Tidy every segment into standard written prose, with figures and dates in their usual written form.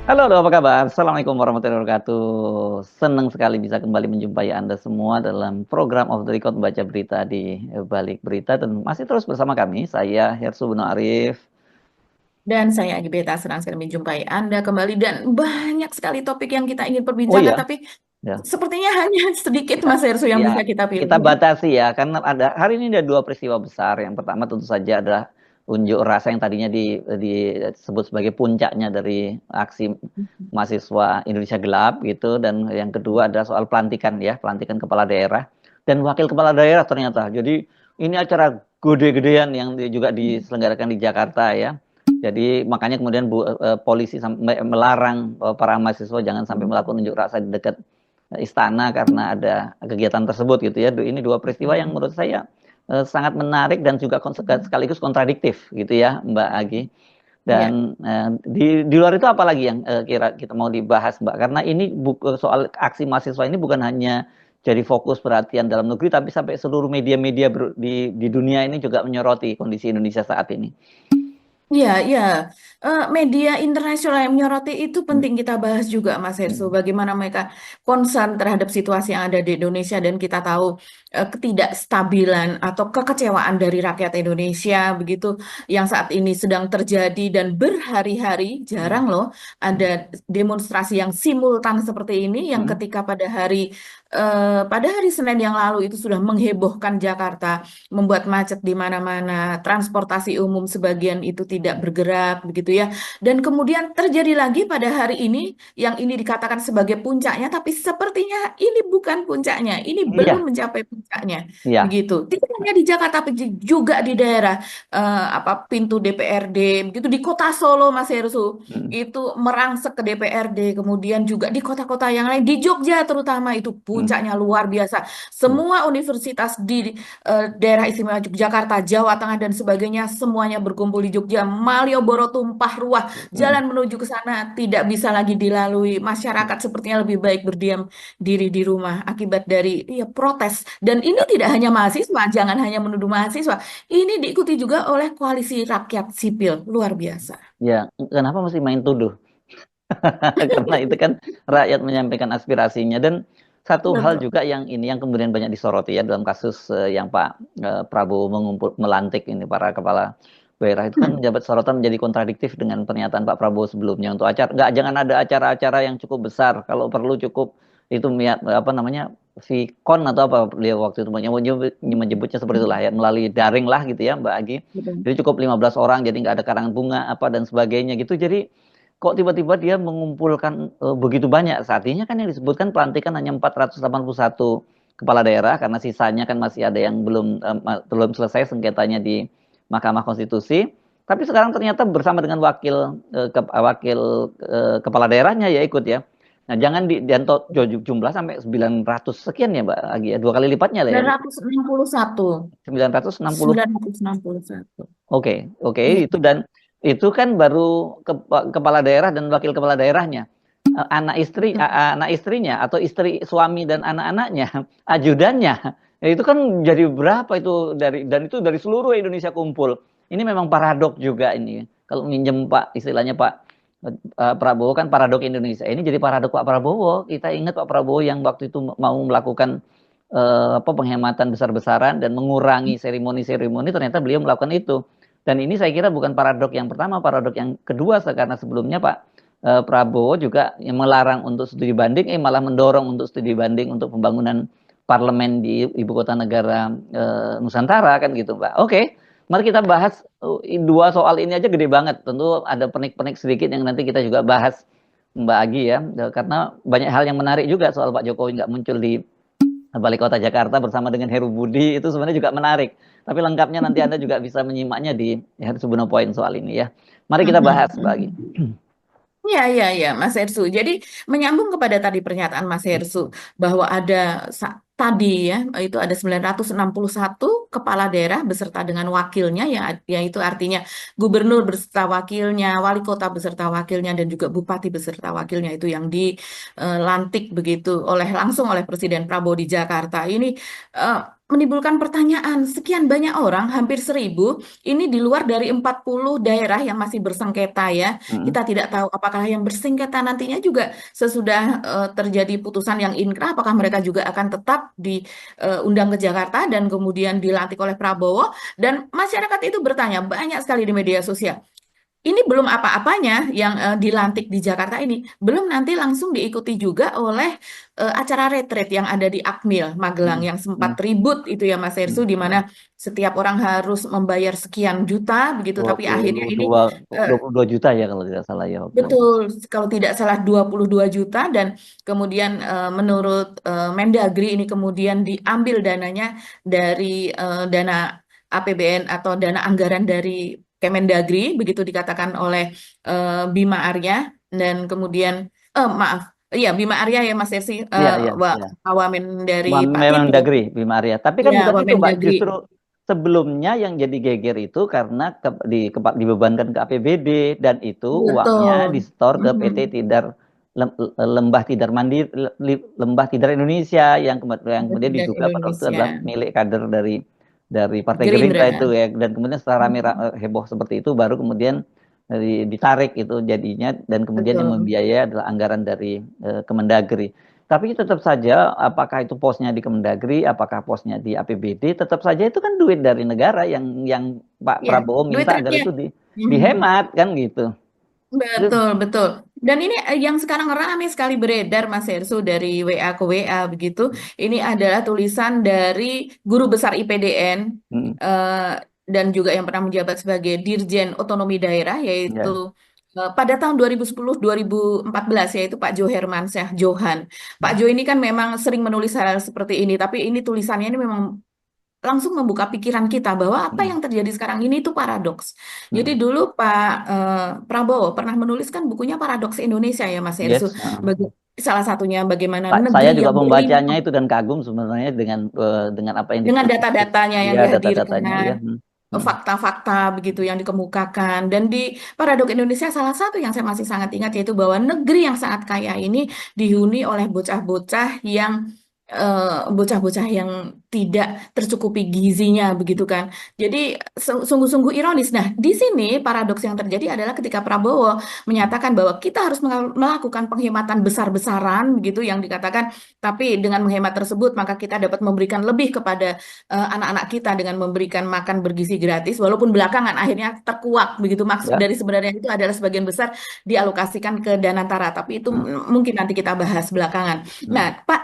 Halo, halo, apa kabar? Assalamualaikum warahmatullahi wabarakatuh. Senang sekali bisa kembali menjumpai Anda semua dalam program Off the Record Baca Berita di Balik Berita dan masih terus bersama kami, saya Hersu Beno Arif. Dan saya Agibeta senang sekali menjumpai Anda kembali dan banyak sekali topik yang kita ingin Oh perbincangkan, iya, tapi ya. sepertinya hanya sedikit Kita Mas Hersu yang ya bisa kita pilih kita ya. batasi ya karena ada hari ini ada dua peristiwa besar. Yang pertama tentu saja adalah unjuk rasa yang tadinya disebut sebagai puncaknya dari aksi mahasiswa Indonesia Gelap gitu, dan yang kedua adalah soal pelantikan ya, pelantikan kepala daerah dan wakil kepala daerah ternyata. Jadi ini acara gede-gedean yang juga diselenggarakan di Jakarta ya. Jadi makanya kemudian polisi melarang para mahasiswa jangan sampai melakukan unjuk rasa di dekat istana karena ada kegiatan tersebut gitu ya. Ini dua peristiwa yang menurut saya sangat menarik dan juga sekaligus kontradiktif gitu ya, Mbak Agi. Ya. Dan di luar itu apa lagi yang kira kita mau dibahas, Mbak? Karena ini soal aksi mahasiswa ini bukan hanya jadi fokus perhatian dalam negeri, tapi sampai seluruh media-media di dunia ini juga menyoroti kondisi Indonesia saat ini. Iya, iya. Media internasional yang menyoroti itu Hmm, penting kita bahas juga, Mas Herso. hmm, Bagaimana mereka concern terhadap situasi yang ada di Indonesia dan kita tahu ketidakstabilan atau kekecewaan dari rakyat Indonesia begitu yang saat ini sedang terjadi dan berhari-hari hmm, jarang loh ada demonstrasi yang simultan seperti ini yang hmm, ketika pada hari Senin yang lalu itu sudah menghebohkan Jakarta, membuat macet di mana-mana, transportasi umum sebagian itu tidak bergerak begitu ya. Dan kemudian terjadi lagi pada hari ini yang ini dikatakan sebagai puncaknya, tapi sepertinya ini bukan puncaknya, ini belum iya, mencapai puncaknya iya. begitu. Tidak hanya di Jakarta, tapi juga di daerah apa pintu DPRD begitu di kota Solo, Mas Heru Hmm, itu merangsek ke DPRD, kemudian juga di kota-kota yang lain, di Jogja terutama itu hmm, puncaknya luar biasa. hmm, Semua universitas di daerah istimewa Yogyakarta, Jawa Tengah dan sebagainya semuanya berkumpul di Jogja. Malioboro tumpah ruah, hmm. jalan menuju ke sana tidak bisa lagi dilalui. Masyarakat sepertinya lebih baik berdiam diri di rumah akibat dari ya, protes. Dan ini Ya, tidak hanya mahasiswa, jangan hanya menuduh mahasiswa. Ini diikuti juga oleh koalisi rakyat sipil, luar biasa. ya. Kenapa mesti main tuduh? Karena itu kan rakyat menyampaikan aspirasinya. Dan satu hal Betul. juga yang kemudian banyak disoroti ya dalam kasus yang Pak Prabowo melantik ini para kepala daerah itu kan Hmm. menjabat sorotan, menjadi kontradiktif dengan pernyataan Pak Prabowo sebelumnya untuk acara nggak, jangan ada acara-acara yang cukup besar, kalau perlu cukup itu apa namanya, Vicon atau apa beliau waktu itu menyebutnya seperti itulah ya, melalui daring lah gitu ya Mbak Agi. Betul. Jadi cukup 15 orang, jadi nggak ada karangan bunga apa dan sebagainya gitu. Jadi kok tiba-tiba dia mengumpulkan begitu banyak? Artinya kan yang disebutkan pelantikan hanya 481 kepala daerah karena sisanya kan masih ada yang belum selesai sengketanya di Mahkamah Konstitusi. Tapi sekarang ternyata bersama dengan kepala daerahnya ya ikut ya. Nah, jangan dan jumlah sampai 900 sekian ya Mbak Agi ya. Dua kali lipatnya lah ya. 961. 960. 961. Oke, oke, Iya. itu dan itu kan baru kepala daerah dan wakil kepala daerahnya. Anak istrinya atau istri suami dan anak-anaknya, ajudannya. Ya, itu kan jadi berapa itu itu dari seluruh Indonesia kumpul. Ini memang paradok juga ini. Kalau minjem Pak istilahnya Pak Prabowo kan paradok Indonesia. Ini jadi paradok Pak Prabowo. Kita ingat Pak Prabowo yang waktu itu mau melakukan apa penghematan besar-besaran dan mengurangi seremoni-seremoni, ternyata beliau melakukan itu. Dan ini saya kira bukan paradok yang pertama, paradok yang kedua, karena sebelumnya Pak Prabowo juga yang melarang untuk studi banding, malah mendorong untuk studi banding untuk pembangunan parlemen di ibu kota negara Nusantara kan gitu, Pak. Oke, mari kita bahas dua soal ini aja gede banget. Tentu ada penik-penik sedikit yang nanti kita juga bahas, Mbak Agi ya, karena banyak hal yang menarik juga soal Pak Jokowi nggak muncul di Balik Kota Jakarta bersama dengan Heru Budi, itu sebenarnya juga menarik. Tapi lengkapnya nanti Anda juga bisa menyimaknya di Heru Subono Point soal ini ya. Mari kita bahas, Mhm, Mbak Agi. mhm. Iya, iya, iya, Mas Hersu. Jadi menyambung kepada tadi pernyataan Mas Hersu bahwa ada tadi ya itu ada 961 kepala daerah beserta dengan wakilnya yaitu artinya gubernur beserta wakilnya, wali kota beserta wakilnya dan juga bupati beserta wakilnya itu yang dilantik begitu langsung oleh Presiden Prabowo di Jakarta. Ini menimbulkan pertanyaan, sekian banyak orang, hampir 1.000, ini di luar dari 40 daerah yang masih bersengketa ya. Mm-mm. Kita tidak tahu apakah yang bersengketa nantinya juga sesudah terjadi putusan yang inkrah, apakah mereka juga akan tetap diundang ke Jakarta dan kemudian dilantik oleh Prabowo. Dan masyarakat itu bertanya banyak sekali di media sosial. Ini belum apa-apanya yang dilantik di Jakarta ini. Belum nanti langsung diikuti juga oleh acara retreat yang ada di Akmil, Magelang, Mm-mm. yang sempat Mm. ribut itu ya Mas Hersu, di Ya. mana setiap orang harus membayar sekian juta begitu, dua tapi akhirnya puluh ini dua eh, 22 juta ya kalau tidak salah ya waktu. betul, kalau tidak salah 22 juta dan kemudian menurut Mendagri ini kemudian diambil dananya dari dana APBN atau dana anggaran dari Kemendagri, begitu dikatakan oleh Bima Arya dan kemudian maaf, iya Bima Arya ya Mas Ersi, Iya, iya, iya. Wamen dari Pak Memang Tito, Dagri, Bima Arya. Tapi kan ya bukan itu, Mbak. Wamendagri, Justru sebelumnya yang jadi geger itu karena dibebankan ke APBD dan itu uangnya betul. disetor ke PT Mhm. Tidar Lembah Tidar Mandiri Lembah Tidar Indonesia yang kemudian Presiden diduga pada waktu itu Indonesia, adalah milik kader dari Partai Gerindra Gerindra. itu ya, dan kemudian setelah rame Mhm. heboh seperti itu baru kemudian ditarik itu jadinya, dan kemudian yang Betul. membiayai adalah anggaran dari Kemendagri. Tapi tetap saja, apakah itu posnya di Kemendagri, apakah posnya di APBD, tetap saja itu kan duit dari negara yang Pak Ya, Prabowo duit minta agar rakyat. itu Mhm. dihemat kan gitu. Itu, Betul, betul. Dan ini yang sekarang ramai sekali beredar, Mas Hersu, dari WA ke WA begitu. Ini adalah tulisan dari guru besar IPDN hmm, eh, dan juga yang pernah menjabat sebagai Dirjen Otonomi Daerah, yaitu ya, pada tahun 2010-2014, yaitu Pak Jo Hermansyah Johan. Pak Jo ini kan memang sering menulis hal seperti ini, tapi ini tulisannya ini memang langsung membuka pikiran kita bahwa apa hmm, yang terjadi sekarang ini itu paradoks. Jadi hmm, dulu Pak Prabowo pernah menuliskan bukunya Paradoks Indonesia ya Mas Hersu. yes. Bagi, salah satunya bagaimana Pak, saya negeri juga yang membacanya berimpang itu dan kagum sebenarnya dengan apa yang dengan disebut, data-datanya yang ya data-datanya dihadirkan, ya. Hmm. fakta-fakta begitu yang dikemukakan. Dan di Paradoks Indonesia salah satu yang saya masih sangat ingat yaitu bahwa negeri yang sangat kaya ini dihuni oleh bocah-bocah yang bocah-bocah yang tidak tercukupi gizinya begitu kan. Jadi sungguh-sungguh ironis. Nah, di sini paradoks yang terjadi adalah ketika Prabowo menyatakan bahwa kita harus melakukan penghematan besar-besaran begitu yang dikatakan, tapi dengan menghemat tersebut maka kita dapat memberikan lebih kepada anak-anak kita dengan memberikan makan bergizi gratis, walaupun belakangan akhirnya terkuak begitu. Maksud Ya. dari sebenarnya itu adalah sebagian besar dialokasikan ke Danantara, tapi itu Hmm. mungkin nanti kita bahas belakangan. Hmm. Nah, Pak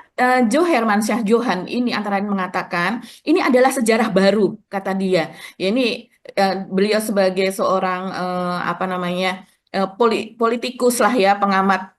Jo Hermansyah Johan ini antara lain mengatakan ini adalah sejarah baru, kata dia. Ya ini beliau sebagai seorang apa namanya politikus lah ya, pengamat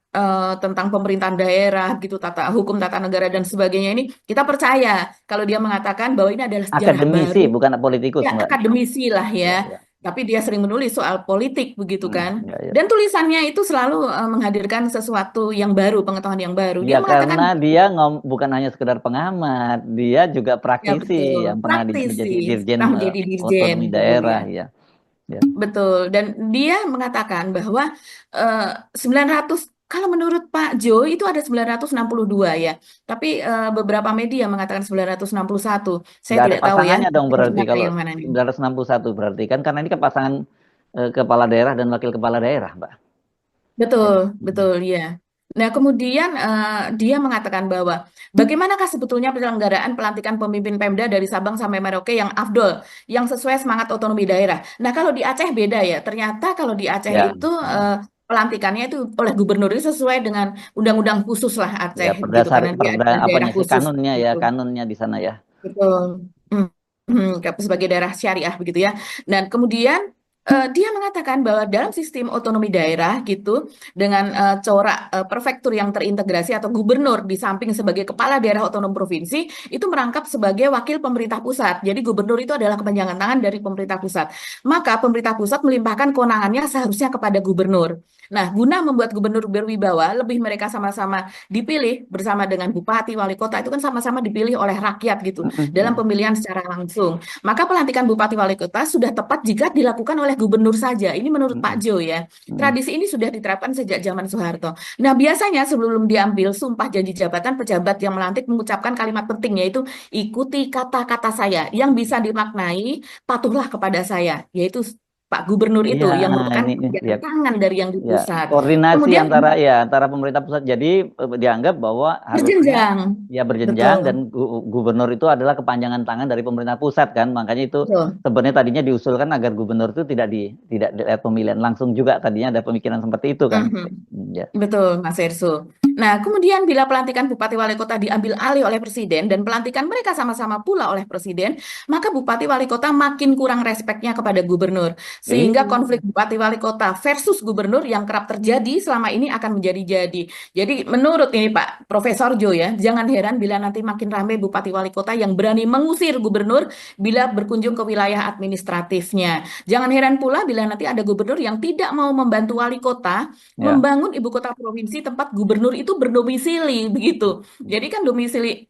tentang pemerintahan daerah gitu, tata hukum, tata negara dan sebagainya ini kita percaya kalau dia mengatakan bahwa ini adalah sejarah Akademisi baru. bukan politikus, Ya, Mbak. akademisi lah ya. Ya, ya. Tapi dia sering menulis soal politik begitu Hmm. kan. Ya, ya. Dan tulisannya itu selalu menghadirkan sesuatu yang baru, pengetahuan yang baru. Ya Dia mengatakan, karena dia bukan hanya sekedar pengamat, dia juga ya praktisi betul, yang pernah praktisi, menjadi dirjen pernah menjadi dirjen otonomi dulu daerah ya. ya. Ya. Betul. Dan dia mengatakan bahwa eh, 900, kalau menurut Pak Jo itu ada 962 ya. Tapi beberapa media mengatakan 961. Saya Nggak ada tidak tahu ya, pasangannya dong berarti benar kalau yang mana nih. 961 berarti kan, karena ini kan pasangan kepala daerah dan wakil kepala daerah, Mbak. Betul, Jadi, betul, ya. Nah, kemudian dia mengatakan bahwa bagaimanakah sebetulnya penyelenggaraan pelantikan pemimpin Pemda dari Sabang sampai Merauke yang afdol, yang sesuai semangat otonomi daerah. Nah, kalau di Aceh beda ya. Ternyata kalau di Aceh ya, itu pelantikannya itu oleh gubernur itu sesuai dengan undang-undang khusus lah ya Aceh begitu berdasar karena dia perda adalah daerah apanya sih khusus kanunnya ya, gitu. kanunnya di sana ya. Betul. Hmm. Sebagai daerah syariah begitu ya. Dan kemudian dia mengatakan bahwa dalam sistem otonomi daerah gitu dengan corak prefektur yang terintegrasi atau gubernur di samping sebagai kepala daerah otonom provinsi itu merangkap sebagai wakil pemerintah pusat. Jadi gubernur itu adalah kepanjangan tangan dari pemerintah pusat. Maka pemerintah pusat melimpahkan kewenangannya seharusnya kepada gubernur. Nah, guna membuat gubernur berwibawa, lebih mereka sama-sama dipilih bersama dengan bupati, wali kota itu kan sama-sama dipilih oleh rakyat gitu dalam pemilihan secara langsung. Maka pelantikan bupati wali kota sudah tepat jika dilakukan oleh oleh gubernur saja. Ini menurut Pak Mm-mm. Jo ya. Mm-mm. Tradisi ini sudah diterapkan sejak zaman Soeharto. Nah, biasanya sebelum diambil sumpah janji jabatan, pejabat yang melantik mengucapkan kalimat penting, yaitu ikuti kata-kata saya, yang bisa dimaknai patuhlah kepada saya, yaitu Pak Gubernur Iya, itu yang merupakan ini ya. kebijakan tangan dari yang di Ya, pusat. koordinasi Kemudian antara pemerintah pusat. Jadi dianggap bahwa harusnya berjenjang, ya berjenjang dan betul, gubernur itu adalah kepanjangan tangan dari pemerintah pusat kan. Makanya itu betul. sebenarnya tadinya diusulkan agar gubernur itu tidak dilihat pemilihan langsung juga, tadinya ada pemikiran seperti itu kan. Mhm. Ya. Betul, Mas Erso. Nah, kemudian bila pelantikan bupati wali kota diambil alih oleh presiden dan pelantikan mereka sama-sama pula oleh presiden, maka bupati wali kota makin kurang respeknya kepada gubernur. Sehingga konflik Iya. bupati wali kota versus gubernur yang kerap terjadi selama ini akan menjadi-jadi. Jadi menurut ini Pak Profesor Jo ya, jangan heran bila nanti makin ramai bupati wali kota yang berani mengusir gubernur bila berkunjung ke wilayah administratifnya. Jangan heran pula bila nanti ada gubernur yang tidak mau membantu wali kota Ya. membangun ibu kota provinsi tempat gubernur itu berdomisili begitu. Jadi kan domisili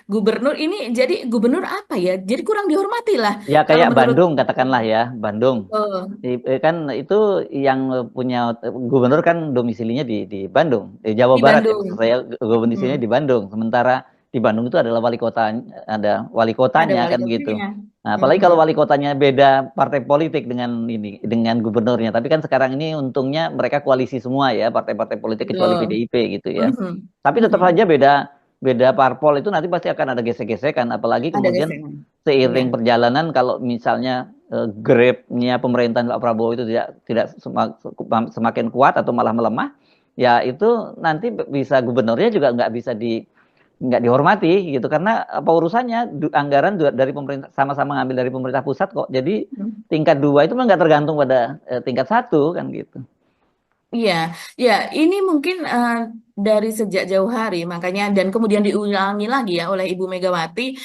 gubernur ini jadi gubernur apa ya? Jadi kurang dihormati lah Ya kalau kayak menurut Bandung katakanlah ya, Bandung. Kan itu yang punya gubernur kan domisilinya di Bandung, di Jawa di Barat ya Bandung. maksud saya, domisilinya Mm-mm. di Bandung. Sementara di Bandung itu adalah wali kota, ada wali Ada kotanya wali kan gitu. kotanya. Nah, apalagi kalau wali Mhm. kotanya beda partai politik dengan gubernurnya. Tapi kan sekarang ini untungnya mereka koalisi semua ya, partai-partai politik kecuali Betul. PDIP gitu ya. Mhm. Tapi tetap Mhm. saja beda beda parpol itu nanti pasti akan ada gesek-gesekan, apalagi Ada kemudian gesekan. Iya. seiring perjalanan kalau misalnya grabnya pemerintahan Pak Prabowo itu tidak semakin kuat atau malah melemah, ya itu nanti bisa gubernurnya juga nggak dihormati gitu karena apa urusannya anggaran dari pemerintah sama-sama ngambil dari pemerintah pusat kok. Jadi Mhm. tingkat dua itu memang nggak tergantung pada tingkat satu kan gitu. Iya, ya ini mungkin dari sejak jauh hari makanya dan kemudian diulangi lagi ya oleh Ibu Megawati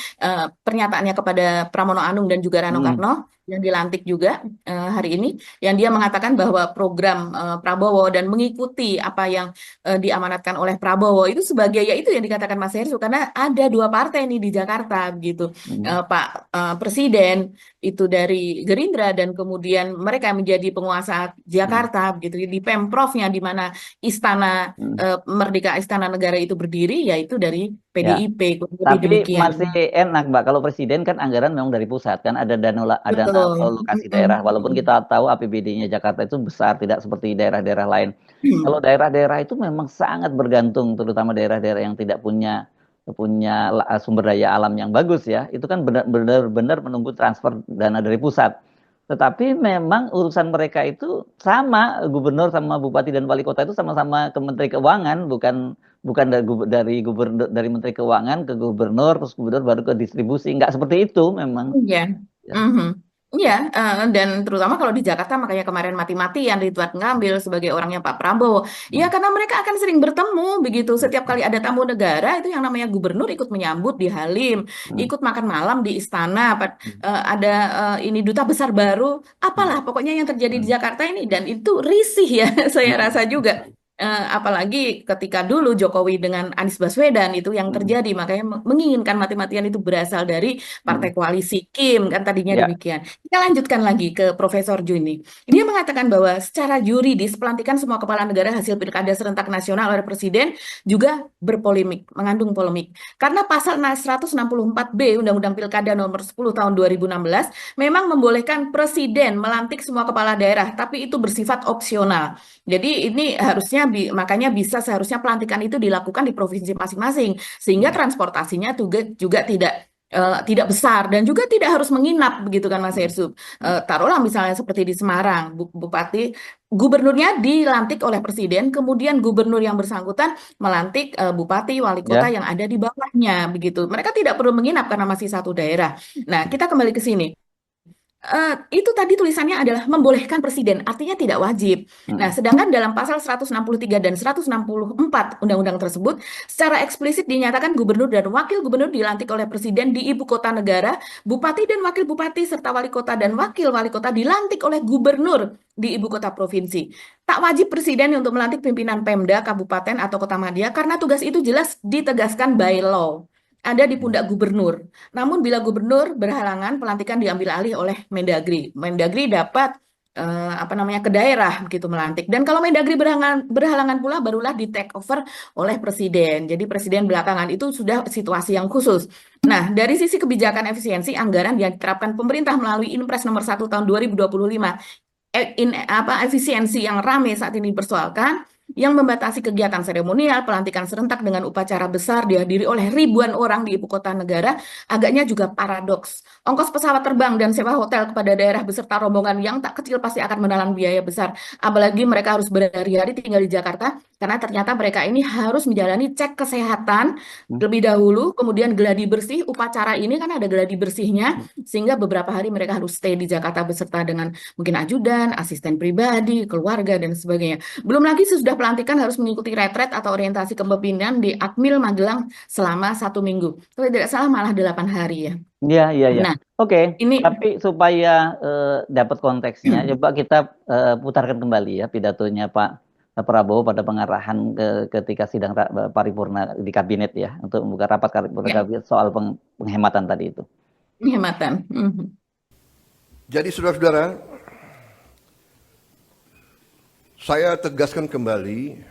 pernyataannya kepada Pramono Anung dan juga Rano Hmm. Karno yang dilantik juga hari ini yang dia mengatakan bahwa program Prabowo dan mengikuti apa yang diamanatkan oleh Prabowo itu sebagai ya itu yang dikatakan Mas Hersу karena ada dua partai nih di Jakarta gitu. Hmm. Pak Presiden itu dari Gerindra dan kemudian mereka menjadi penguasa Hmm. Jakarta gitu di Pemprovnya di mana Istana Hmm. Merdeka Istana Negara itu berdiri yaitu dari Ya. PDIP kurang lebih Tapi demikian. masih enak, Mbak. Kalau presiden kan anggaran memang dari pusat kan ada ada Betul. alokasi daerah. Mm-mm. Walaupun kita tahu APBD-nya Jakarta itu besar, tidak seperti daerah-daerar lain. Kalau daerah-daerah itu memang sangat bergantung, terutama daerah-daerah yang tidak punya punya sumber daya alam yang bagus ya. Itu kan benar-benar menunggu transfer dana dari pusat. Tetapi memang urusan mereka itu sama, gubernur sama bupati dan wali kota itu sama-sama ke Menteri Keuangan, bukan dari Menteri Keuangan ke gubernur, terus gubernur baru ke distribusi. Nggak seperti itu memang. Iya. Ya. Mhm. Iya, dan terutama kalau di Jakarta makanya kemarin mati-matian Ridwan Kamil sebagai orangnya Pak Prabowo. Ya Hmm. karena mereka akan sering bertemu begitu. Setiap kali ada tamu negara itu yang namanya gubernur ikut menyambut di Halim, Hmm. ikut makan malam di istana. Hmm. Ada ini duta besar baru, Hmm. apalah pokoknya yang terjadi di Hmm. Jakarta ini dan itu risih ya saya Hmm. rasa juga. Apalagi ketika dulu Jokowi dengan Anies Baswedan itu yang Hmm. terjadi makanya menginginkan mati-matian itu berasal dari Hmm. partai koalisi Kim kan tadinya Ya. demikian. Kita lanjutkan lagi ke Profesor Juni. Dia mengatakan bahwa secara yuridis pelantikan semua kepala negara hasil pilkada serentak nasional oleh presiden juga berpolemik, mengandung polemik. Karena pasal 164B Undang-Undang Pilkada nomor 10 tahun 2016 memang membolehkan presiden melantik semua kepala daerah, tapi itu bersifat opsional. Jadi ini harusnya makanya bisa seharusnya pelantikan itu dilakukan di provinsi masing-masing sehingga Hmm. transportasinya juga tidak besar dan juga tidak harus menginap begitu kan Mas Hmm. Hersub. Hmm. Taruhlah misalnya seperti di Semarang, bupati gubernurnya dilantik oleh presiden, kemudian gubernur yang bersangkutan melantik bupati wali kota Ya. yang ada di bawahnya begitu. Mereka tidak perlu menginap karena masih satu daerah. Nah, kita kembali ke sini. Itu tadi tulisannya adalah membolehkan presiden, artinya tidak wajib. Nah, Hmm. sedangkan dalam pasal 163 dan 164 undang-undang tersebut, secara eksplisit dinyatakan gubernur dan wakil gubernur dilantik oleh presiden di ibu kota negara, bupati dan wakil bupati serta wali kota dan wakil wali kota dilantik oleh gubernur di ibu kota provinsi. Tak wajib presiden untuk melantik pimpinan Pemda, kabupaten atau kota madya karena tugas itu jelas ditegaskan by law. Ada di pundak gubernur. Namun bila gubernur berhalangan, pelantikan diambil alih oleh Mendagri. Mendagri dapat apa namanya ke daerah begitu melantik. Dan kalau Mendagri berhalangan pula barulah di take over oleh presiden. Jadi presiden belakangan itu sudah situasi yang khusus. Nah, dari sisi kebijakan efisiensi anggaran yang diterapkan pemerintah melalui Inpres nomor 1 tahun 2025, efisiensi yang ramai saat ini dipersoalkan, yang membatasi kegiatan seremonial, pelantikan serentak dengan upacara besar dihadiri oleh ribuan orang di ibu kota negara, agaknya juga paradoks. Ongkos pesawat terbang dan sewa hotel kepada daerah beserta rombongan yang tak kecil pasti akan menelan biaya besar. Apalagi mereka harus berhari-hari tinggal di Jakarta, karena ternyata mereka ini harus menjalani cek kesehatan Hmm. terlebih dahulu, kemudian geladi bersih, upacara ini kan ada geladi bersihnya, sehingga beberapa hari mereka harus stay di Jakarta beserta dengan mungkin ajudan, asisten pribadi, keluarga, dan sebagainya. Belum lagi sesudah pelantikan harus mengikuti retret atau orientasi kepemimpinan di Akmil Magelang selama 1 minggu. Kalau tidak salah malah 8 hari ya. Iya, iya, iya. Nah, Oke, ini tapi supaya dapat konteksnya, coba kita putarkan kembali ya pidatonya Pak Prabowo pada pengarahan ketika sidang paripurna di kabinet ya, untuk membuka rapat paripurna ya, kabinet soal penghematan tadi itu. penghematan. Jadi saudara-saudara, saya tegaskan kembali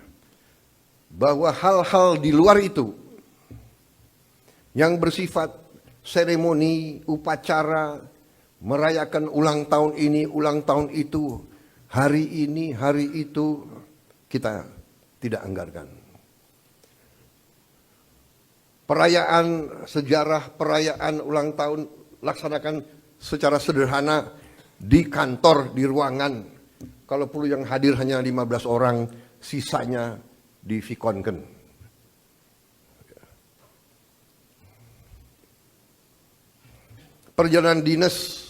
bahwa hal-hal di luar itu yang bersifat seremoni, upacara, merayakan ulang tahun ini, ulang tahun itu, hari ini, hari itu, kita tidak anggarkan. Perayaan sejarah, perayaan ulang tahun, laksanakan secara sederhana di kantor, di ruangan. Kalau perlu yang hadir hanya 15 orang, sisanya divikonkan. Perjalanan dinas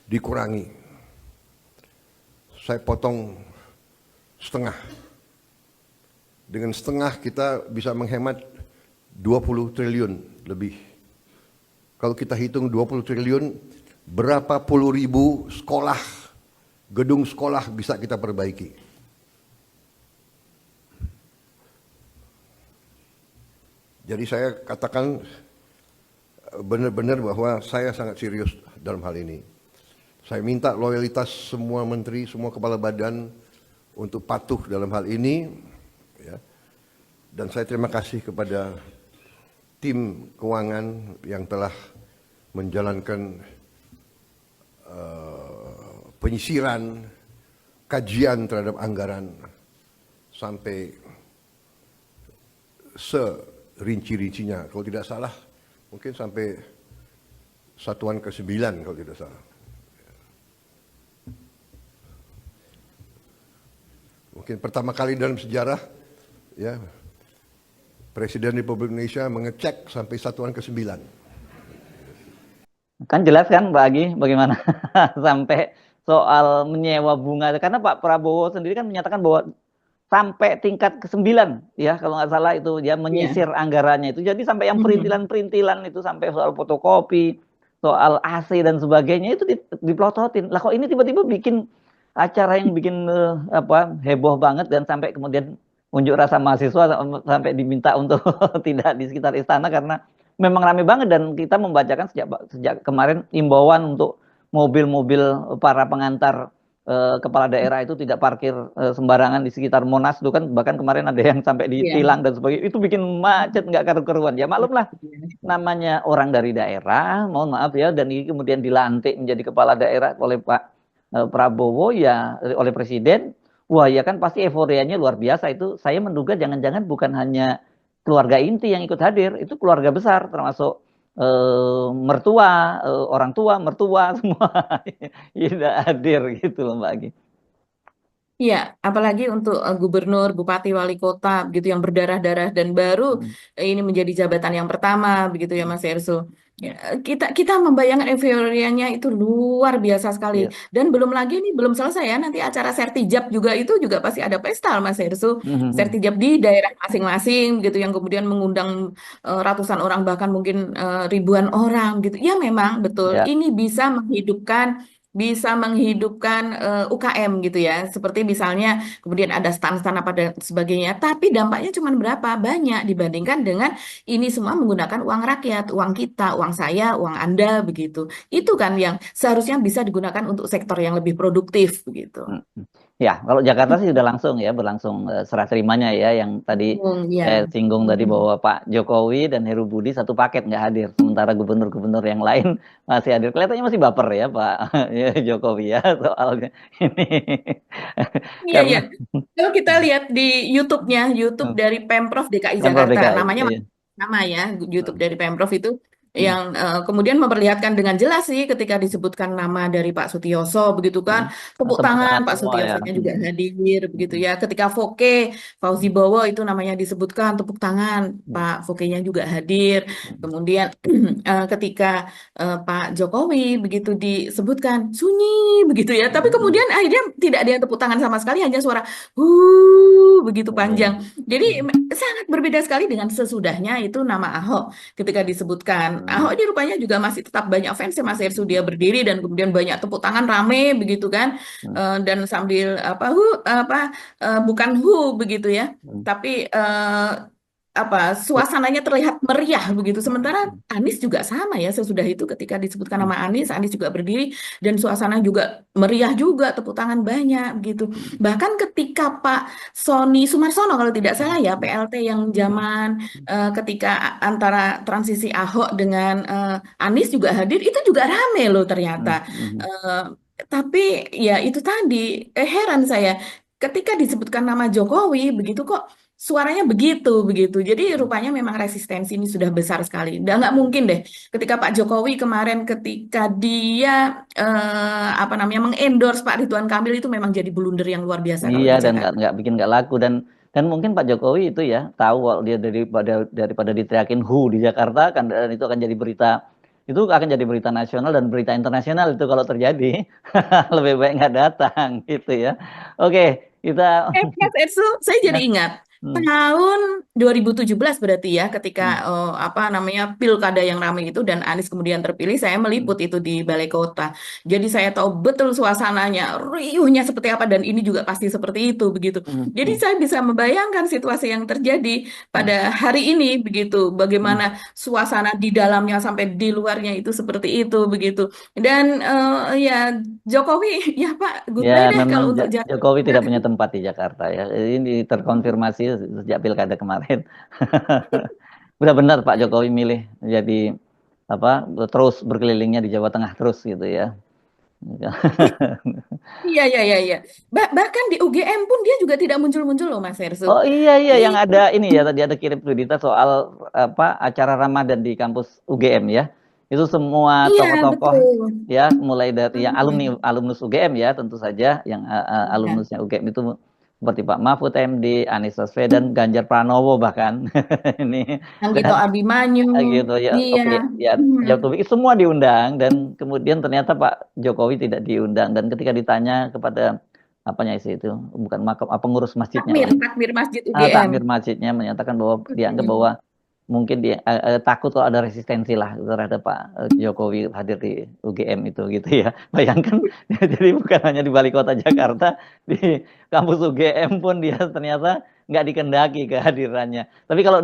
dikurangi. Saya potong setengah. Dengan setengah kita bisa menghemat 20 triliun lebih. Kalau kita hitung 20 triliun, berapa puluh ribu sekolah, gedung sekolah bisa kita perbaiki. Jadi saya katakan benar-benar bahwa saya sangat serius dalam hal ini. Saya minta loyalitas semua menteri, semua kepala badan untuk patuh dalam hal ini. Ya. Dan saya terima kasih kepada tim keuangan yang telah menjalankan penyisiran, kajian terhadap anggaran sampai serinci-rincinya. Kalau tidak salah, mungkin sampai satuan ke-9 kalau tidak salah. Mungkin pertama kali dalam sejarah, ya, Presiden Republik Indonesia mengecek sampai satuan ke-9. Kan jelas kan Pak Agi bagaimana sampai soal menyewa bunga, karena Pak Prabowo sendiri kan menyatakan bahwa sampai tingkat ke-9 ya kalau nggak salah itu dia menyisir anggarannya itu, jadi sampai yang perintilan-perintilan itu, sampai soal fotokopi, soal AC dan sebagainya itu diplototin. Lah kok ini tiba-tiba bikin acara yang bikin heboh banget, dan sampai kemudian unjuk rasa mahasiswa sampai diminta untuk tidak di sekitar istana karena memang ramai banget. Dan kita membacakan sejak kemarin imbauan untuk mobil-mobil para pengantar kepala daerah itu tidak parkir sembarangan di sekitar Monas itu kan, bahkan kemarin ada yang sampai ditilang dan sebagainya. Itu bikin macet nggak karu-karuan. Ya maklum lah, namanya orang dari daerah, mohon maaf ya, dan ini kemudian dilantik menjadi kepala daerah oleh Pak Prabowo ya, oleh presiden. Wah ya kan pasti euforianya luar biasa. Itu saya menduga jangan-jangan bukan hanya keluarga inti yang ikut hadir, itu keluarga besar termasuk mertua, orang tua, mertua semua tidak hadir gitu loh Mbak Agi. Iya, apalagi untuk gubernur, bupati, wali kota, begitu yang berdarah-darah dan baru ini menjadi jabatan yang pertama, begitu ya Mas Erso. Ya, kita membayangkan euforianya itu luar biasa sekali. Iya. Dan belum lagi ini belum selesai ya, nanti acara Sertijab juga itu juga pasti ada pesta Mas Erso. Sertijab di daerah masing-masing, gitu yang kemudian mengundang ratusan orang bahkan mungkin ribuan orang, gitu. Ya memang betul, Ya. ini bisa menghidupkan bisa menghidupkan UKM gitu ya. Seperti misalnya kemudian ada stan-stan apa dan sebagainya. Tapi dampaknya cuma berapa? Banyak dibandingkan dengan ini semua menggunakan uang rakyat, uang kita, uang saya, uang Anda begitu. Itu kan yang seharusnya bisa digunakan untuk sektor yang lebih produktif begitu. Hmm. Ya, kalau Jakarta sih sudah langsung ya, berlangsung serah terimanya ya, yang tadi saya Ya. singgung tadi bahwa Pak Jokowi dan Heru Budi satu paket nggak hadir, sementara gubernur-gubernur yang lain masih hadir. Kelihatannya masih baper ya Pak ya, Jokowi ya soalnya ini Iya, iya. karena Kalau kita lihat di YouTube-nya, YouTube dari Pemprov DKI Pemprov Jakarta, DKI. namanya Iya. sama ya, YouTube dari Pemprov itu Hmm. yang kemudian memperlihatkan dengan jelas sih ketika disebutkan nama dari Pak Sutioso begitu kan, Hmm. tepuk Tepuk tangan tangan Pak semua ya. Sutiosonya juga hadir begitu Hmm. ya. Ketika Foke Fauzi Bowo itu namanya disebutkan, tepuk tangan Hmm. Pak Foke-nya juga hadir. Hmm. Kemudian ketika Pak Jokowi begitu disebutkan sunyi begitu ya, tapi Hmm. kemudian akhirnya tidak ada yang tepuk tangan sama sekali, hanya suara begitu Iya. panjang. Jadi Hmm. sangat berbeda sekali dengan sesudahnya itu nama Ahok ketika disebutkan. Ahok Hmm. ini rupanya juga masih tetap banyak fans Mas Ersu, dia berdiri dan kemudian banyak tepuk tangan rame begitu kan. Dan sambil bukan begitu ya. Hmm. Tapi suasananya terlihat meriah begitu. Sementara Hmm. Anies juga sama ya, sesudah itu ketika disebutkan Hmm. nama Anies, Anies juga berdiri dan suasana juga meriah juga, tepuk tangan banyak gitu. Bahkan ketika Pak Sony Sumarsono kalau tidak salah ya, PLT yang zaman ketika antara transisi Ahok dengan Anies juga hadir, itu juga rame loh Hmm. ternyata. Hmm. Eh, tapi ya itu tadi, heran saya ketika disebutkan nama Jokowi begitu kok suaranya begitu begitu. Jadi rupanya memang resistensi ini sudah besar sekali. Dan nggak mungkin deh ketika Pak Jokowi kemarin ketika dia mengendorse Pak Ridwan Kamil itu memang jadi blunder yang luar biasa kalau Iya, di dan Jakarta. nggak bikin nggak laku, dan mungkin Pak Jokowi itu ya tahu kalau dia daripada diteriakin di Jakarta kan, dan itu akan jadi berita, itu akan jadi berita nasional dan berita internasional itu kalau terjadi. Lebih baik nggak datang gitu ya. Oke, kita Mas Ersu, saya ya. jadi ingat Hmm. tahun 2017 berarti ya ketika Hmm. pilkada yang ramai itu dan Anies kemudian terpilih, saya Hmm. meliput itu di Balai Kota. Jadi saya tahu betul suasananya, riuhnya seperti apa dan ini juga pasti seperti itu begitu. Hmm. Jadi Hmm. saya bisa membayangkan situasi yang terjadi Hmm. pada hari ini begitu, Hmm. bagaimana suasana di dalamnya sampai di luarnya itu seperti itu begitu. Dan ya Jokowi ya Pak, goodbye Ya, deh memang kalau untuk Jakarta. Jokowi tidak punya tempat di Jakarta ya. Ini terkonfirmasi sejak pilkada kemarin. Udah benar Pak Jokowi milih jadi apa, terus berkelilingnya di Jawa Tengah terus gitu ya. Iya, iya, iya, iya. Bahkan di UGM pun dia juga tidak muncul-muncul loh, Mas Hersu. Oh iya iya, yang Itu, ada ini ya, tadi ada kirim berita soal apa, acara Ramadan di kampus UGM ya. Itu semua iya, tokoh-tokoh betul. ya, mulai dari yang Hmm, alumnus UGM ya, tentu saja yang ya. alumnusnya UGM itu seperti Pak Mahfud MD, Anies Baswedan, Ganjar Pranowo bahkan ini, Anggito dan Abimanyu, gitu ya. iya. Oke ya, Hmm. ya Topik semua diundang, dan kemudian ternyata Pak Jokowi tidak diundang, dan ketika ditanya kepada apanya itu bukan makam, pengurus masjidnya lah, Takmir Masjid UGM. takmir masjidnya menyatakan bahwa dianggap Hmm. bahwa mungkin dia takut kalau ada resistensi lah terhadap Pak Jokowi hadir di UGM itu gitu ya. Bayangkan, jadi bukan hanya di balik kota Jakarta, di kampus UGM pun dia ternyata nggak dikendaki kehadirannya. Tapi kalau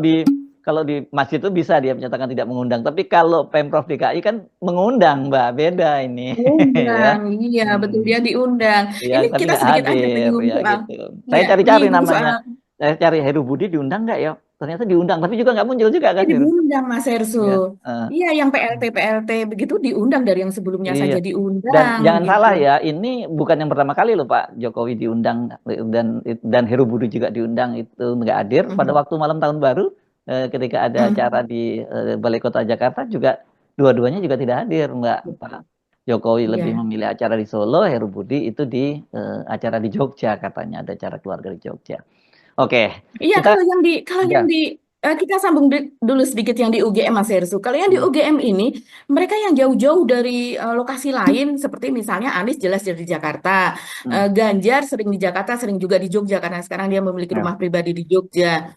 di masjid itu bisa dia menyatakan tidak mengundang. Tapi kalau Pemprov DKI kan mengundang, Mbak, beda ini ya. Diundang, iya betul Hmm. dia diundang. Ya, Ini tapi kita nggak sedikit aja hadir menyinggung ya soal, gitu. Saya ya cari-cari menyinggung namanya. soal Saya cari Heru Budi diundang nggak ya? Ternyata diundang, tapi juga nggak muncul juga kan, Heru? diundang Mas Hersu. Ya. Iya yang PLT begitu diundang dari yang sebelumnya Iya. saja Dan diundang jangan gitu. salah ya, ini bukan yang pertama kali loh Pak Jokowi diundang, dan Heru Budi juga diundang, itu nggak hadir pada Mhm. waktu malam tahun baru, ketika ada acara Mhm. di Balai Kota Jakarta juga, dua-duanya juga tidak hadir, Mbak. Pak Jokowi lebih Iya. memilih acara di Solo, Heru Budi itu di acara di Jogja, katanya ada acara keluarga di Jogja. Oke, Iya, kita ya. kalau yang di kita sambung dulu sedikit yang di UGM Mas Hersu. Kalau yang di Hmm. UGM ini mereka yang jauh-jauh dari lokasi lain seperti misalnya Anies jelas dari Jakarta, Hmm. Ganjar sering di Jakarta, sering juga di Jogja karena sekarang dia memiliki Ya. rumah pribadi di Jogja.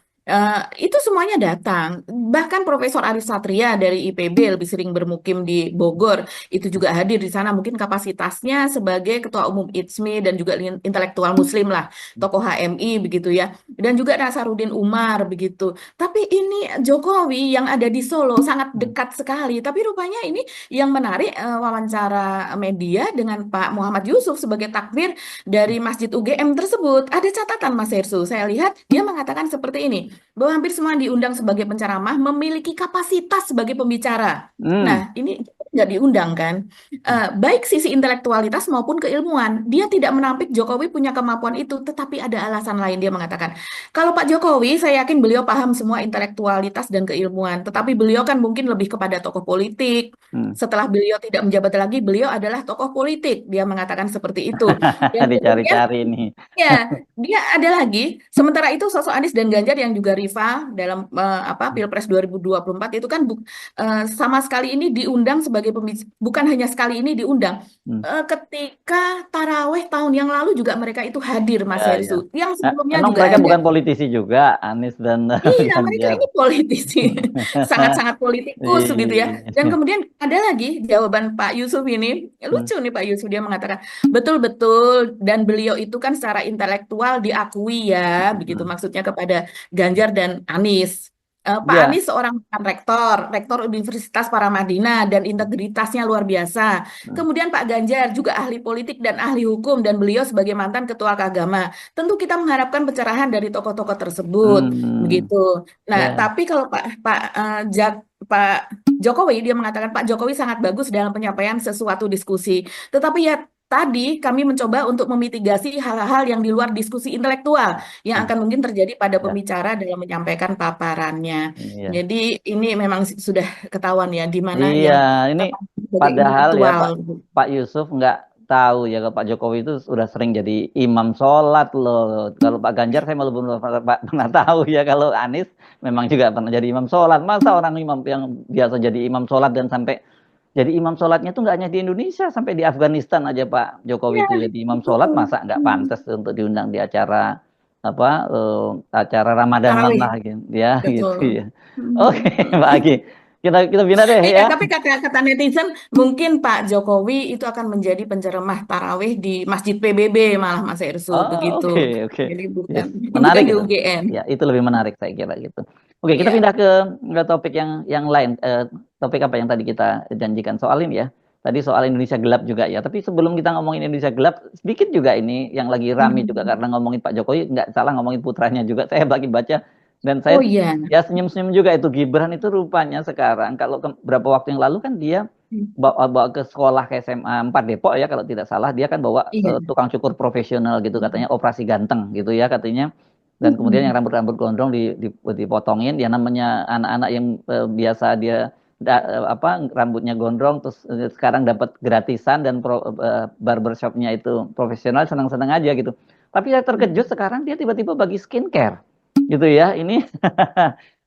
Itu semuanya datang. Bahkan Profesor Aris Satria dari IPB lebih sering bermukim di Bogor, itu juga hadir di sana. Mungkin kapasitasnya sebagai Ketua Umum ITSMI dan juga intelektual Muslim lah, tokoh HMI begitu ya. Dan juga Nasaruddin Umar begitu. Tapi ini Jokowi yang ada di Solo sangat dekat sekali. Tapi rupanya ini yang menarik, wawancara media dengan Pak Muhammad Yusuf sebagai takmir dari Masjid UGM tersebut. Ada catatan Mas Hersu. Saya lihat dia mengatakan seperti ini, bahwa hampir semua yang diundang sebagai penceramah memiliki kapasitas sebagai pembicara. Hmm. Nah, ini nggak diundang kan? Baik sisi intelektualitas maupun keilmuan. Dia tidak menampik Jokowi punya kemampuan itu, tetapi ada alasan lain. Dia mengatakan, kalau Pak Jokowi, saya yakin beliau paham semua intelektualitas dan keilmuan, tetapi beliau kan mungkin lebih kepada tokoh politik. Hmm. Setelah beliau tidak menjabat lagi, beliau adalah tokoh politik. Dia mengatakan seperti itu. Dan kemudian Dicari-cari nih. ya, dia ada lagi. Sementara itu sosok Anies dan Ganjar yang juga rival dalam Pilpres 2024 itu kan sama sekali ini diundang sebagai bukan hanya sekali ini diundang. Hmm. Ketika Taraweh tahun yang lalu juga mereka itu hadir, Mas Ya, ya. Hersu. Yang Nah, sebelumnya emang juga mereka ada. bukan politisi juga, Anies dan Iya, mereka Ganjar. ini politisi, sangat-sangat politikus gitu ya. Dan Iya. kemudian ada lagi jawaban Pak Yusuf ini, lucu nih Pak Yusuf, dia mengatakan, betul-betul, dan beliau itu kan secara intelektual diakui ya, begitu maksudnya kepada Ganjar dan Anies. Pak Ya, Anies seorang rektor Universitas Paramadina dan integritasnya luar biasa. Kemudian Pak Ganjar juga ahli politik dan ahli hukum dan beliau sebagai mantan ketua agama. Tentu kita mengharapkan pencerahan dari tokoh-tokoh tersebut, begitu. Nah, ya. tapi kalau Pak Jokowi, dia mengatakan Pak Jokowi sangat bagus dalam penyampaian sesuatu diskusi. Tetapi ya tadi kami mencoba untuk memitigasi hal-hal yang di luar diskusi intelektual yang akan mungkin terjadi pada Ya. pembicara dalam menyampaikan paparannya. Iya. Jadi ini memang sudah ketahuan ya di mana Iya, yang ini sebagai padahal ya intelektual. Pak Yusuf nggak tahu ya kalau Pak Jokowi itu sudah sering jadi imam sholat loh. Kalau Pak Ganjar saya malah belum pernah tahu ya. Kalau Anies memang juga pernah jadi imam sholat. Masa orang imam yang biasa jadi imam sholat dan sampai jadi imam sholatnya itu nggak hanya di Indonesia, sampai di Afghanistan aja Pak Jokowi itu jadi imam sholat, masa nggak pantas untuk diundang di acara acara Ramadan Tarawih. lah gitu ya. Betul. Gitu ya. Oke, Pak Agi. Kita pindah deh ya. Tapi kata netizen mungkin Pak Jokowi itu akan menjadi penceramah tarawih di Masjid PBB malah Mas Ersu begitu. Oke. Jadi Yes. bukan Menarik di itu. UGM. Ya, itu lebih menarik saya kira gitu. Oke, kita Iya. pindah ke topik yang lain. Topik apa yang tadi kita janjikan soal ini ya. Tadi soal Indonesia gelap juga ya. Tapi sebelum kita ngomongin Indonesia gelap, sedikit juga ini yang lagi rame juga karena ngomongin Pak Jokowi, nggak salah ngomongin putranya juga. Saya lagi baca dan saya Oh iya. ya senyum-senyum juga itu Gibran itu rupanya sekarang kalau beberapa waktu yang lalu kan dia bawa ke sekolah ke SMA 4 Depok ya kalau tidak salah, dia kan bawa Iya. tukang cukur profesional gitu, katanya operasi ganteng gitu ya katanya. Dan kemudian yang rambut-rambut gondrong dipotongin, ya namanya anak-anak yang biasa dia rambutnya gondrong terus sekarang dapat gratisan dan barbershopnya itu profesional, senang-senang aja gitu. Tapi saya terkejut sekarang dia tiba-tiba bagi skincare gitu ya. Ini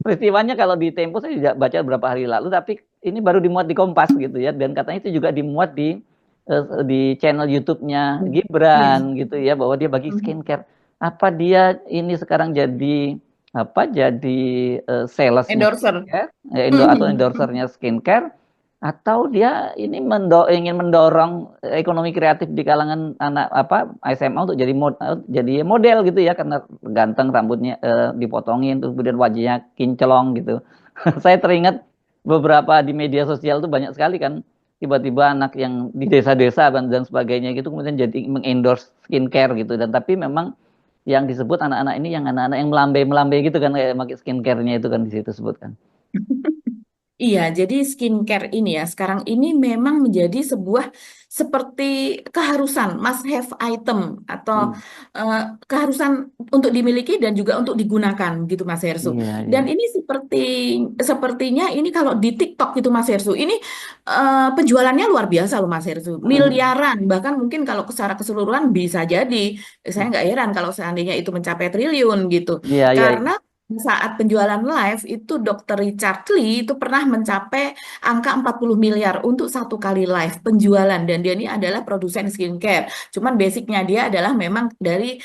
peristiwanya kalau di Tempo saya juga baca beberapa hari lalu, tapi ini baru dimuat di Kompas gitu ya, dan katanya itu juga dimuat di channel YouTube-nya Gibran gitu ya, bahwa dia bagi skincare. Apa dia ini sekarang jadi sales Endorser. atau endorsernya skincare, atau dia ini ingin mendorong ekonomi kreatif di kalangan anak SMA untuk jadi model gitu ya, karena ganteng, rambutnya dipotongin terus kemudian wajahnya kinclong gitu. Saya teringat beberapa di media sosial tuh banyak sekali kan tiba-tiba anak yang di desa-desa dan sebagainya gitu kemudian jadi mengendorse skincare gitu, dan tapi memang yang disebut anak-anak ini yang anak-anak yang melambai gitu kan, kayak pakai skincare-nya itu kan di situ sebutkan. Iya, jadi skincare ini ya sekarang ini memang menjadi sebuah seperti keharusan, must have item atau keharusan untuk dimiliki dan juga untuk digunakan gitu Mas Hersu. Iya, Dan ini sepertinya ini kalau di TikTok gitu Mas Hersu, ini penjualannya luar biasa loh Mas Hersu, miliaran, bahkan mungkin kalau secara keseluruhan bisa jadi, saya nggak heran kalau seandainya itu mencapai triliun gitu. Iya, Karena saat penjualan live itu Dr. Richard Lee itu pernah mencapai angka 40 miliar untuk satu kali live penjualan, dan dia ini adalah produsen skincare. Cuman basicnya dia adalah memang dari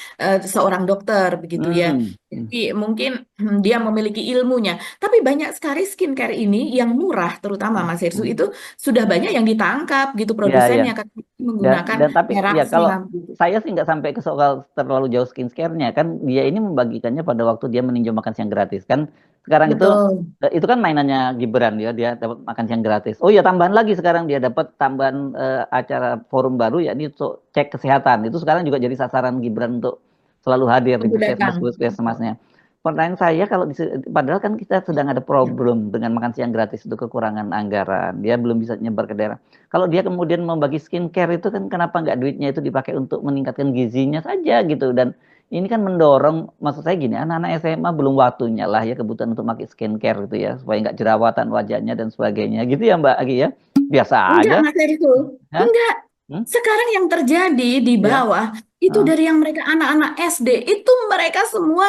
seorang dokter begitu ya. Jadi mungkin dia memiliki ilmunya. Tapi banyak sekali skincare ini yang murah, terutama Mas Hersu, itu sudah banyak yang ditangkap gitu Iya, iya. produsennya karena menggunakan Dan tapi ya kalau merasnya. saya sih nggak sampai ke soal terlalu jauh skincare-nya kan dia ini membagikannya pada waktu dia meninjau makan siang gratis kan sekarang Betul. itu kan mainannya Gibran dia dapat makan siang gratis. Oh ya tambahan lagi sekarang dia dapat tambahan acara forum baru yakni untuk cek kesehatan itu sekarang juga jadi sasaran Gibran untuk selalu hadir di Untuk datang. puskesmasnya. Pertanyaan saya kalau padahal kan kita sedang ada problem dengan makan siang gratis itu kekurangan anggaran dia belum bisa nyebar ke daerah. Kalau dia kemudian membagi skincare itu kan kenapa nggak duitnya itu dipakai untuk meningkatkan gizinya saja gitu dan ini kan mendorong maksud saya gini anak-anak SMA belum waktunya lah ya kebutuhan untuk pakai skincare gitu ya supaya nggak jerawatan wajahnya dan sebagainya gitu ya Mbak Agi ya biasa Enggak, aja. Mas Hersu. Hah? Enggak. Hmm? Sekarang yang terjadi di Ya. bawah, itu Ah. dari yang mereka anak-anak SD, itu mereka semua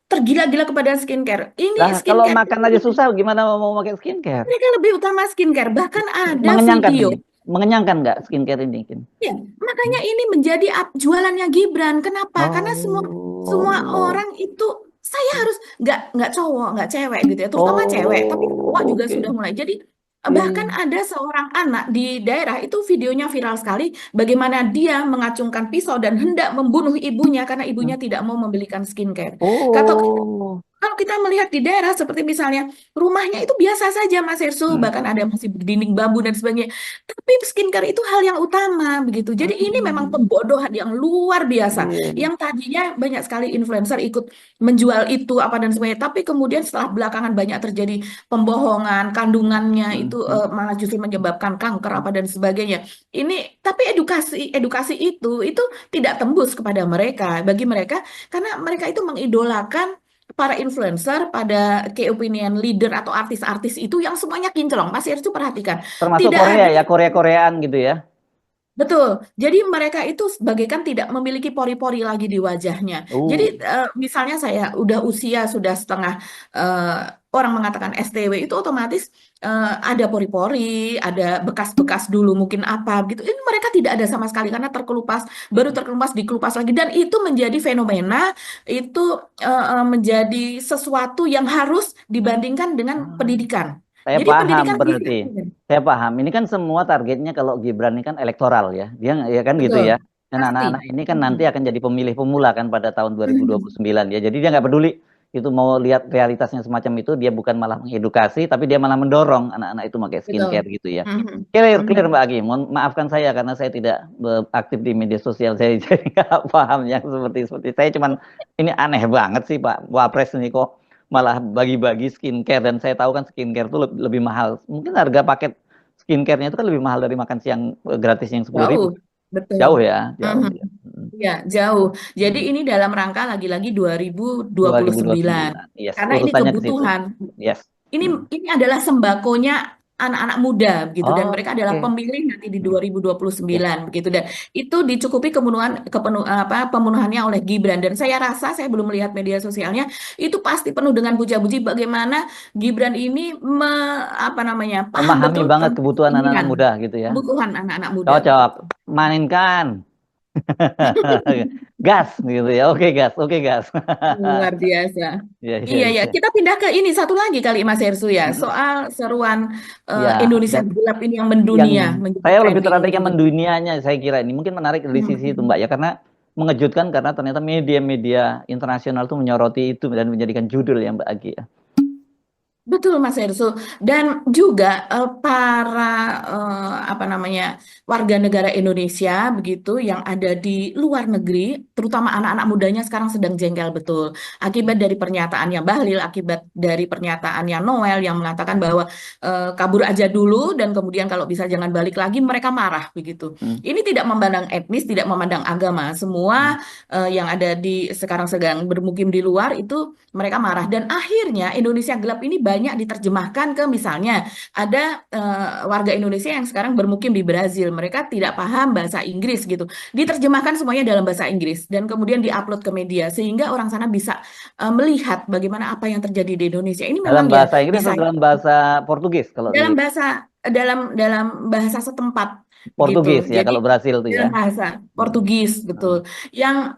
tergila-gila kepada skincare. Ini Lah kalau skincare makan aja susah gimana mau pakai skincare? mereka lebih utama skincare. Bahkan ada Mengenyangkan video. ini. Mengenyangkan nggak skincare ini? Kin? Ya, makanya ini menjadi jualannya Gibran. Kenapa? Karena semua semua Oh. orang itu saya harus nggak cowok, nggak cewek gitu ya, terutama cewek, tapi cowok Oh, juga oke. sudah mulai. Jadi Iya, bahkan iya. ada seorang anak di daerah itu videonya viral sekali, bagaimana dia mengacungkan pisau dan hendak membunuh ibunya karena Hmm. ibunya tidak mau membelikan skincare. Kata Oh. kalau kita melihat di daerah seperti misalnya rumahnya itu biasa saja Mas Hersu, Hmm. bahkan ada masih berdinding bambu dan sebagainya. Tapi skincare itu hal yang utama begitu. Jadi ini memang Hmm. pembodohan yang luar biasa. Iya. Yang tadinya banyak sekali influencer ikut menjual itu apa dan sebagainya. Tapi kemudian setelah belakangan banyak terjadi pembohongan, kandungannya Hmm. itu Hmm. malah justru menyebabkan kanker apa dan sebagainya. Ini tapi edukasi itu tidak tembus kepada mereka. Bagi mereka karena mereka itu mengidolakan para influencer, pada key opinion leader atau artis-artis itu yang semuanya kinclong. Mas Irsu perhatikan, Termasuk tidak Korea ada. ya, Korea-Koreaan gitu ya. Betul. Jadi mereka itu bagaikan tidak memiliki pori-pori lagi di wajahnya. Uh. Jadi misalnya saya udah usia sudah setengah orang mengatakan STW itu otomatis ada pori-pori, ada bekas-bekas dulu mungkin apa gitu. Ini mereka tidak ada sama sekali karena terkelupas, baru terkelupas dikelupas lagi dan itu menjadi fenomena, itu menjadi sesuatu yang harus dibandingkan dengan pendidikan. Saya Jadi paham pendidikan tidak. berarti. Saya paham. Ini kan semua targetnya kalau Gibran ini kan elektoral ya. Dia ya kan gitu Betul. ya. Dan Pasti. anak-anak ini kan nanti akan jadi pemilih pemula kan pada tahun 2029 ya. Jadi dia nggak peduli itu mau lihat realitasnya semacam itu, dia bukan malah mengedukasi, tapi dia malah mendorong anak-anak itu pakai skincare Betul. gitu ya. Mhm. Clear, Mhm. clear Mbak Agi. Mohon maafkan saya karena saya tidak aktif di media sosial. Saya jadi nggak paham yang seperti saya cuman ini aneh banget sih Pak Wapres ini kok malah bagi-bagi skincare dan saya tahu kan skincare itu lebih mahal. Mungkin harga paket skincare-nya itu kan lebih mahal dari makan siang gratis yang 10.000. Jauh, betul. Jauh ya, jauh Mhm. ya. Ya, jauh. Jadi Hmm. ini dalam rangka lagi-lagi 2029. 2029. Yes, Karena ini urusannya ke situ. kebutuhan. Yes. Ini Hmm. ini adalah sembakonya anak-anak muda begitu dan Oh, mereka adalah oke. pemilih nanti di Hmm. Yes. 2029 begitu dan itu dicukupi pemenuhannya oleh Gibran dan saya rasa saya belum melihat media sosialnya itu pasti penuh dengan puja-puji bagaimana Gibran ini apa namanya paham Memahami betul banget tentang kebutuhan anak-anak keinginan muda gitu ya. kebutuhan anak-anak muda Cocok. begitu. Mainkan. Gas gitu ya. Oke, gas. Oke, gas. Luar biasa. Iya, iya, Iya ya, iya. kita pindah ke ini satu lagi kali Mas Hersu ya, Hmm. soal seruan Ya, Indonesia dan gelap ini yang yang mendunia, menjadi saya lebih trending tertarik yang juga. mendunianya saya kira ini mungkin menarik dari sisi itu Mbak ya karena mengejutkan karena ternyata media-media internasional itu menyoroti itu dan menjadikan judul ya Mbak Agi ya. Betul Mas Hersu dan juga para apa namanya warga negara Indonesia begitu yang ada di luar negeri terutama anak-anak mudanya sekarang sedang jengkel betul akibat dari pernyataannya Bahlil, akibat dari pernyataannya Noel yang mengatakan bahwa kabur aja dulu dan kemudian kalau bisa jangan balik lagi, mereka marah begitu. Hmm. Ini tidak memandang etnis, tidak memandang agama, Hmm. semua yang ada di sekarang sedang bermukim di luar itu mereka marah dan akhirnya Indonesia gelap ini banyak diterjemahkan ke misalnya ada warga Indonesia yang sekarang bermukim di Brazil, mereka tidak paham bahasa Inggris gitu, diterjemahkan semuanya dalam bahasa Inggris dan kemudian diupload ke media sehingga orang sana bisa melihat bagaimana apa yang terjadi di Indonesia. Ini Dalam memang ya bahasa di Inggris atau saya dalam bahasa Portugis kalau dalam di bahasa dalam bahasa setempat. begitu. Portugis ya Jadi kalau Brasil tuh ya. dalam bahasa Portugis, betul. Yang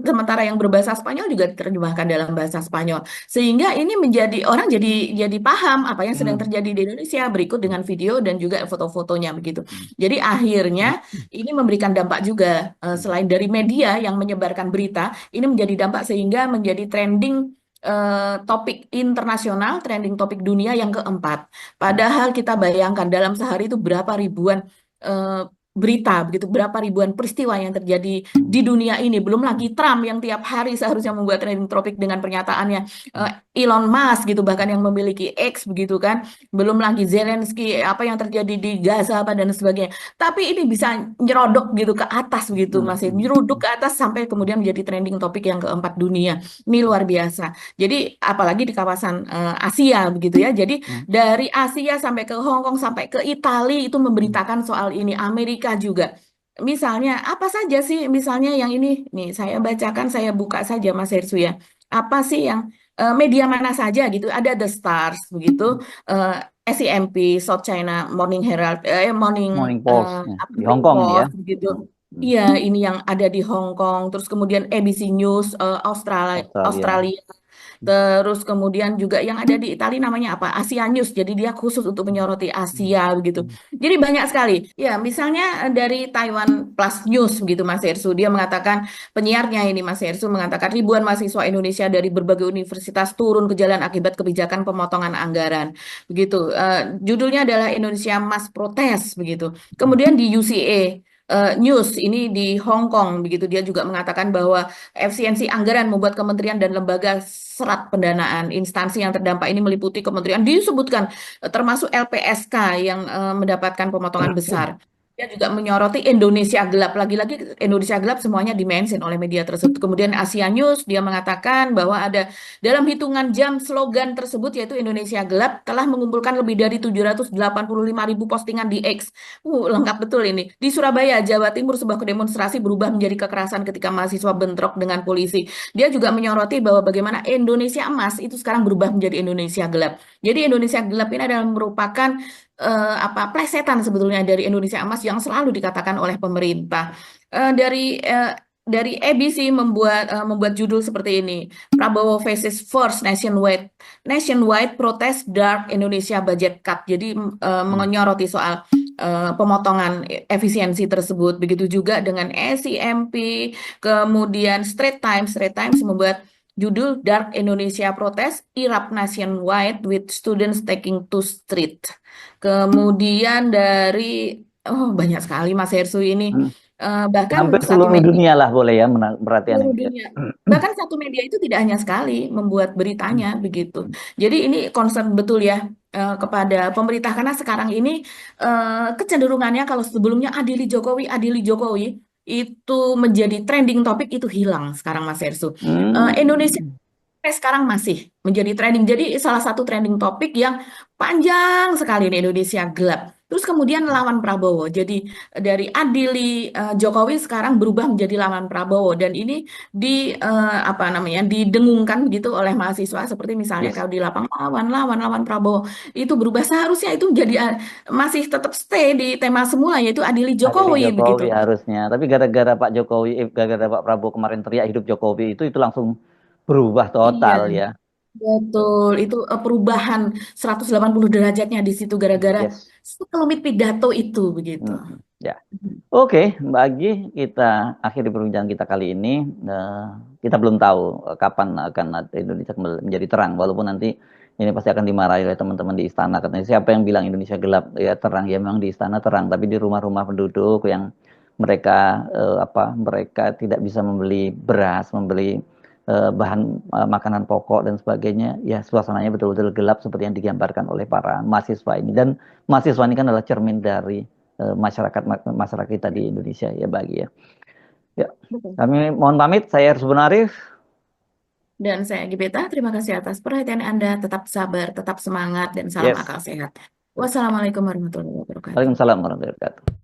sementara yang berbahasa Spanyol juga diterjemahkan dalam bahasa Spanyol, sehingga ini menjadi orang jadi paham apa yang sedang terjadi di Indonesia berikut dengan video dan juga foto-fotonya begitu. Jadi akhirnya ini memberikan dampak juga, selain dari media yang menyebarkan berita, ini menjadi dampak sehingga menjadi trending, topik internasional, trending topik dunia yang keempat. Padahal kita bayangkan dalam sehari itu berapa ribuan eh, berita begitu, berapa ribuan peristiwa yang terjadi di dunia ini. Belum lagi Trump yang tiap hari seharusnya membuat trending topik dengan pernyataannya, Elon Musk gitu bahkan yang memiliki X begitu kan. Belum lagi Zelensky, apa yang terjadi di Gaza apa dan sebagainya. Tapi ini bisa nyerodok gitu ke atas begitu, masih nyeruduk ke atas sampai kemudian menjadi trending topik yang keempat dunia. Ini luar biasa. Jadi apalagi di kawasan Asia begitu ya. Jadi dari Asia sampai ke Hong Kong sampai ke Italia itu memberitakan soal ini. Amerika juga. Misalnya apa saja sih misalnya yang ini nih saya bacakan, saya buka saja Mas Hersu ya. Apa sih yang media mana saja gitu? Ada The Stars begitu, SCMP, South China Morning Herald, Morning Post ya. Di Hong Morning Kong nih ya. Post begitu. Iya, ini yang ada di Hong Kong. Terus kemudian ABC News Australia. Australia. Terus kemudian juga yang ada di Italia namanya apa? Asia News. Jadi dia khusus untuk menyoroti Asia begitu. Jadi banyak sekali. Ya, misalnya dari Taiwan Plus News begitu Mas Hersu. Dia mengatakan, penyiarnya ini Mas Hersu mengatakan ribuan mahasiswa Indonesia dari berbagai universitas turun ke jalan akibat kebijakan pemotongan anggaran. Begitu. Judulnya adalah Indonesia Mass Protes begitu. Kemudian di UCA News ini di Hong Kong begitu, dia juga mengatakan bahwa efisiensi anggaran membuat kementerian dan lembaga serat pendanaan. Instansi yang terdampak ini meliputi kementerian disebutkan, termasuk LPSK yang mendapatkan pemotongan besar. Dia juga menyoroti Indonesia gelap. Lagi-lagi Indonesia gelap semuanya dimention oleh media tersebut. Kemudian Asia News dia mengatakan bahwa ada dalam hitungan jam slogan tersebut yaitu Indonesia gelap telah mengumpulkan lebih dari 785.000 postingan di X. Lengkap betul ini. Di Surabaya, Jawa Timur, sebuah demonstrasi berubah menjadi kekerasan ketika mahasiswa bentrok dengan polisi. Dia juga menyoroti bahwa bagaimana Indonesia emas itu sekarang berubah menjadi Indonesia gelap. Jadi Indonesia gelap ini adalah merupakan plesetan sebetulnya dari Indonesia emas yang selalu dikatakan oleh pemerintah. Dari ABC membuat judul seperti ini. Prabowo faces force nationwide protest dark Indonesia budget cut. Jadi menyoroti soal pemotongan efisiensi tersebut. Begitu juga dengan SCMP, kemudian Straits Times membuat judul Dark Indonesia Protest Erupt Nationwide with Students Taking to Street. Kemudian dari banyak sekali Mas Hersu ini. Bahkan Hampir satu seluruh media dunia lah boleh ya perhatian seluruh ini. dunia. Bahkan satu media itu tidak hanya sekali membuat beritanya begitu. Jadi ini concern betul ya kepada pemerintah karena sekarang ini kecenderungannya kalau sebelumnya adili Jokowi itu menjadi trending topik itu hilang sekarang Mas Hersu. Indonesia sekarang masih menjadi trending. Jadi salah satu trending topik yang panjang sekali di Indonesia gelap. Terus kemudian lawan Prabowo. Jadi dari adili Jokowi sekarang berubah menjadi lawan Prabowo dan ini didengungkan begitu oleh mahasiswa seperti misalnya kalau di lapang lawan Prabowo itu berubah seharusnya itu jadi masih tetap stay di tema semula yaitu adili Jokowi begitu. Harusnya. Tapi gara-gara gara-gara Pak Prabowo kemarin teriak hidup Jokowi itu langsung berubah total Iya. ya. Betul, itu perubahan 180 derajatnya di situ gara-gara sekelumit pidato itu begitu. Ya. Oke, Mbak Agi, kita akhiri perbincangan kita kali ini. Kita belum tahu kapan akan Indonesia menjadi terang, walaupun nanti ini pasti akan dimarahi oleh teman-teman di istana. Katanya siapa yang bilang Indonesia gelap? Ya terang, ya memang di istana terang, tapi di rumah-rumah penduduk yang mereka mereka tidak bisa membeli beras, membeli bahan makanan pokok dan sebagainya, ya suasananya betul-betul gelap seperti yang digambarkan oleh para mahasiswa ini. Dan mahasiswa ini kan adalah cermin dari masyarakat kita di Indonesia ya bagi ya. Ya, kami mohon pamit. Saya Hersubun Arif dan saya Gibeta. Terima kasih atas perhatian Anda. Tetap sabar, tetap semangat, dan salam akal sehat. Wassalamualaikum warahmatullahi wabarakatuh. Waalaikumsalam warahmatullahi wabarakatuh.